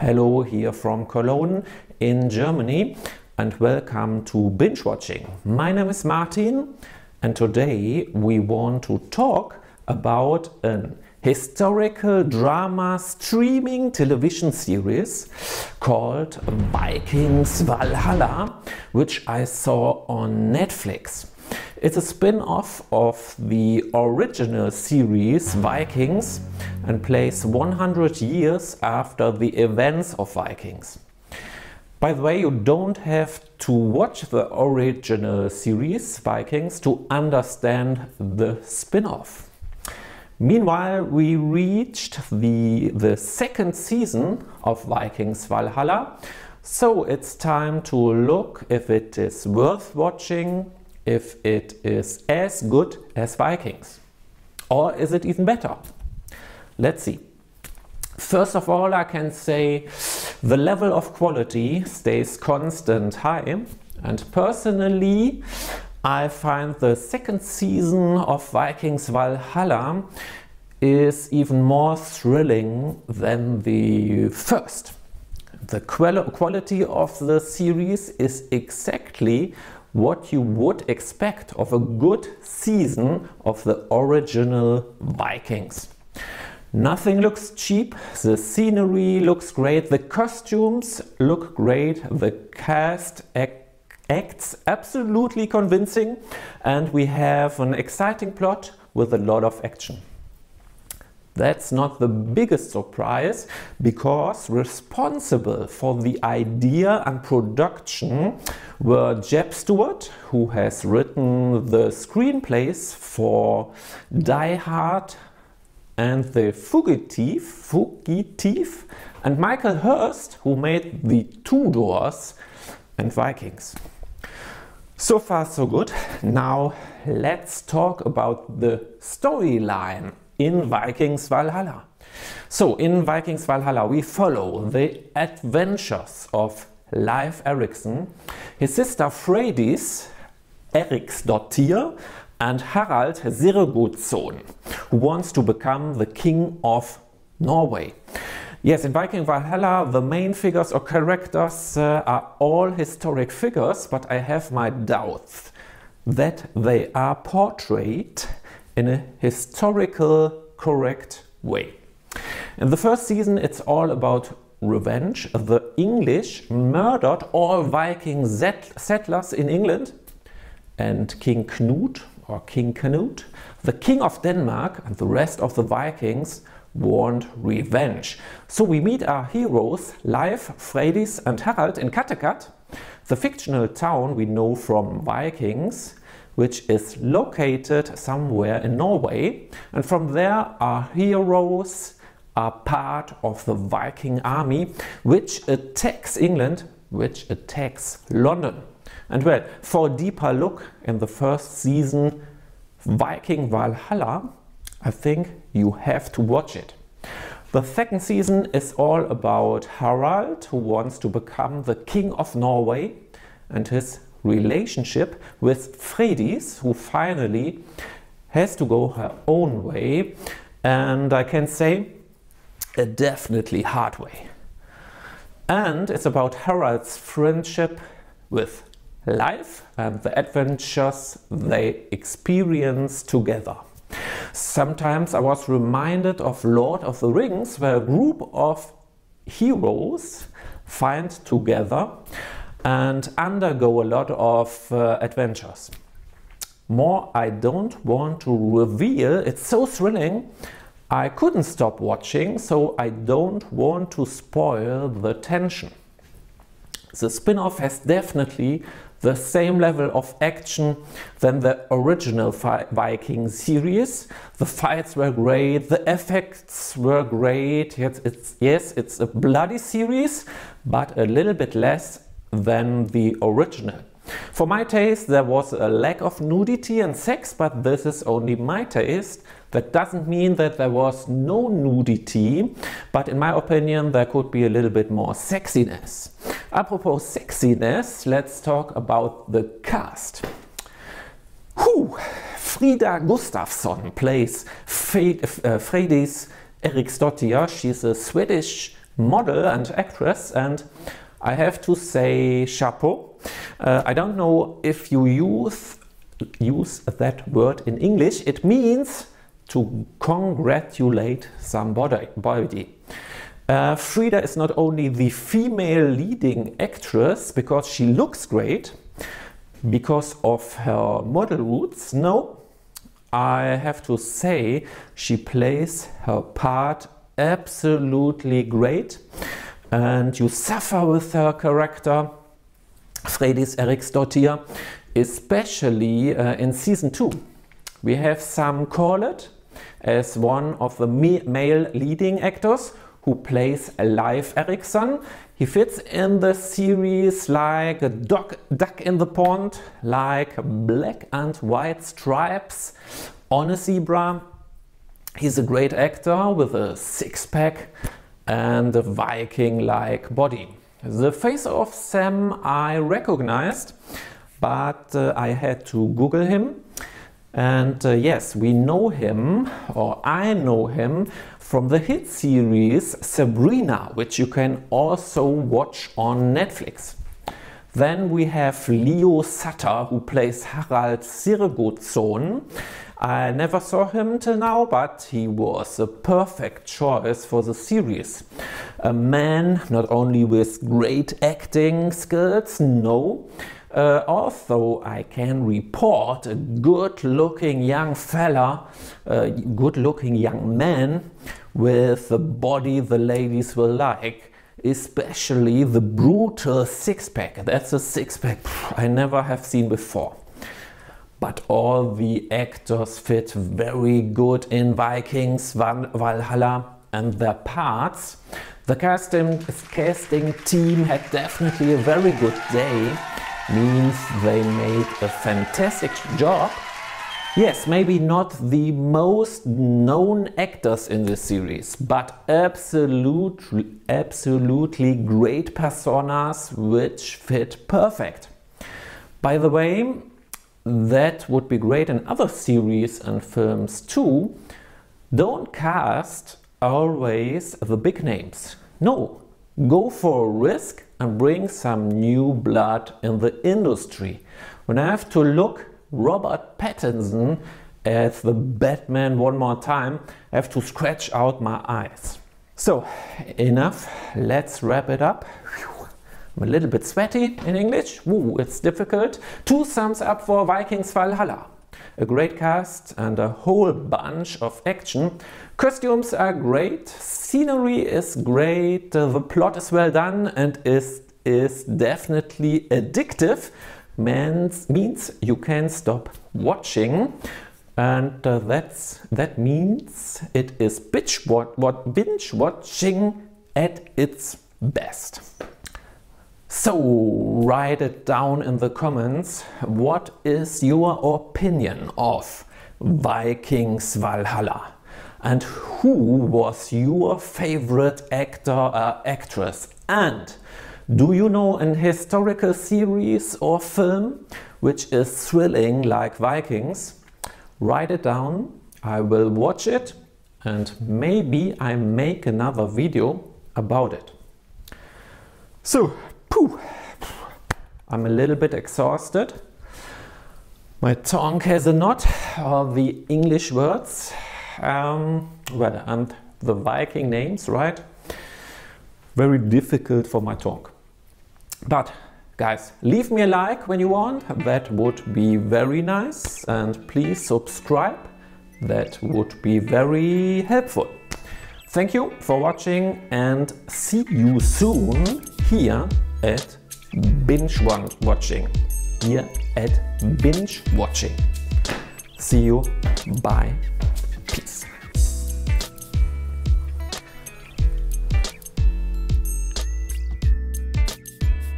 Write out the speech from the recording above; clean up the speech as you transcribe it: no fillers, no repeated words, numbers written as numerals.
Hello here from Cologne in Germany and welcome to Binge Watching. My name is Martin and today we want to talk about an historical drama streaming television series called Vikings Valhalla, which I saw on Netflix. It's a spin-off of the original series Vikings and plays 100 years after the events of Vikings. By the way, you don't have to watch the original series Vikings to understand the spin-off. Meanwhile, we reached the second season of Vikings Valhalla, so it's time to look if it is worth watching, if it is as good as Vikings, or is it even better? Let's see. First of all, I can say the level of quality stays constant high, and personally I find the second season of Vikings Valhalla is even more thrilling than the first. The quality of the series is exactly what you would expect of a good season of the original Vikings. Nothing looks cheap, the scenery looks great, the costumes look great, the cast acts absolutely convincing, and we have an exciting plot with a lot of action. That's not the biggest surprise, because responsible for the idea and production were Jeb Stewart, who has written the screenplays for Die Hard and The Fugitive, and Michael Hurst, who made The Tudors and Vikings. So far so good. Now let's talk about the storyline in Vikings Valhalla. So in Vikings Valhalla we follow the adventures of Leif Erikson, his sister Freydis Eriksdottir, and Harald Sirgudsson, who wants to become the king of Norway. Yes, in Viking Valhalla the main figures or characters are all historic figures, but I have my doubts that they are portrayed in a historical correct way. In the first season it's all about revenge. The English murdered all Viking settlers in England, and King Knut, or King Canute, the king of Denmark, and the rest of the Vikings want revenge. So we meet our heroes Leif, Freydis and Harald in Kattegat, the fictional town we know from Vikings, which is located somewhere in Norway, and from there our heroes are part of the Viking army which attacks England, which attacks London. And well, for a deeper look in the first season Viking Valhalla, I think you have to watch it. The second season is all about Harald, who wants to become the king of Norway, and his relationship with Freydis, who finally has to go her own way, and I can say a definitely hard way. And it's about Harald's friendship with Leif and the adventures they experience together. Sometimes I was reminded of Lord of the Rings, where a group of heroes find together and undergo a lot of adventures. More I don't want to reveal, it's so thrilling I couldn't stop watching, so I don't want to spoil the tension. The spin-off has definitely the same level of action than the original Viking series. The fights were great, the effects were great. Yes, it's a bloody series, but a little bit less than the original. For my taste there was a lack of nudity and sex, but this is only my taste. That doesn't mean that there was no nudity, but in my opinion there could be a little bit more sexiness. Apropos sexiness, let's talk about the cast. Frida Gustafsson plays Freydis Eriksdottir. She's a Swedish model and actress, and I have to say chapeau. I don't know if you use that word in English. It means to congratulate somebody. Frida is not only the female leading actress because she looks great, because of her model roots. No, I have to say she plays her part absolutely great, and you suffer with her character, Freydis Eriksdottir, especially in season 2. We have Sam Corlett as one of the male leading actors who plays Leif Eriksson. He fits in the series like a duck in the pond, like black and white stripes on a zebra. He's a great actor with a six-pack and a Viking-like body. The face of Sam I recognized, but I had to Google him. And yes, we know him, or I know him, from the hit series Sabrina, which you can also watch on Netflix. Then we have Leo Sutter, who plays Harald Sirgotsson. I never saw him till now, but he was a perfect choice for the series. A man not only with great acting skills, no, also I can report a good-looking young fella, a good-looking young man with a body the ladies will like, especially the brutal six-pack. That's a six-pack I never have seen before. But all the actors fit very good in Vikings Valhalla and their parts. The casting team had definitely a very good day. Means they made a fantastic job. Yes, maybe not the most known actors in this series, but absolutely great personas which fit perfect. By the way, that would be great in other series and films too. Don't cast always the big names. No, go for a risk and bring some new blood in the industry. When I have to look Robert Pattinson as the Batman one more time, I have to scratch out my eyes. So, enough, let's wrap it up. I'm a little bit sweaty in English. Ooh, it's difficult. 2 thumbs up for Vikings Valhalla. A great cast and a whole bunch of action. Costumes are great, scenery is great, the plot is well done and is definitely addictive. Means you can't stop watching, and that means it is binge watching at its best. So write it down in the comments. What is your opinion of Vikings Valhalla? And who was your favorite actor or actress? And do you know an historical series or film which is thrilling like Vikings? Write it down. I will watch it and maybe I make another video about it. So, I'm a little bit exhausted. My tongue has a knot, all the English words, and the Viking names, right? Very difficult for my tongue. But guys, leave me a like when you want, that would be very nice, and please subscribe, that would be very helpful. Thank you for watching and see you soon here at Binge Watching. Here at Binge Watching. See you. Bye. Peace.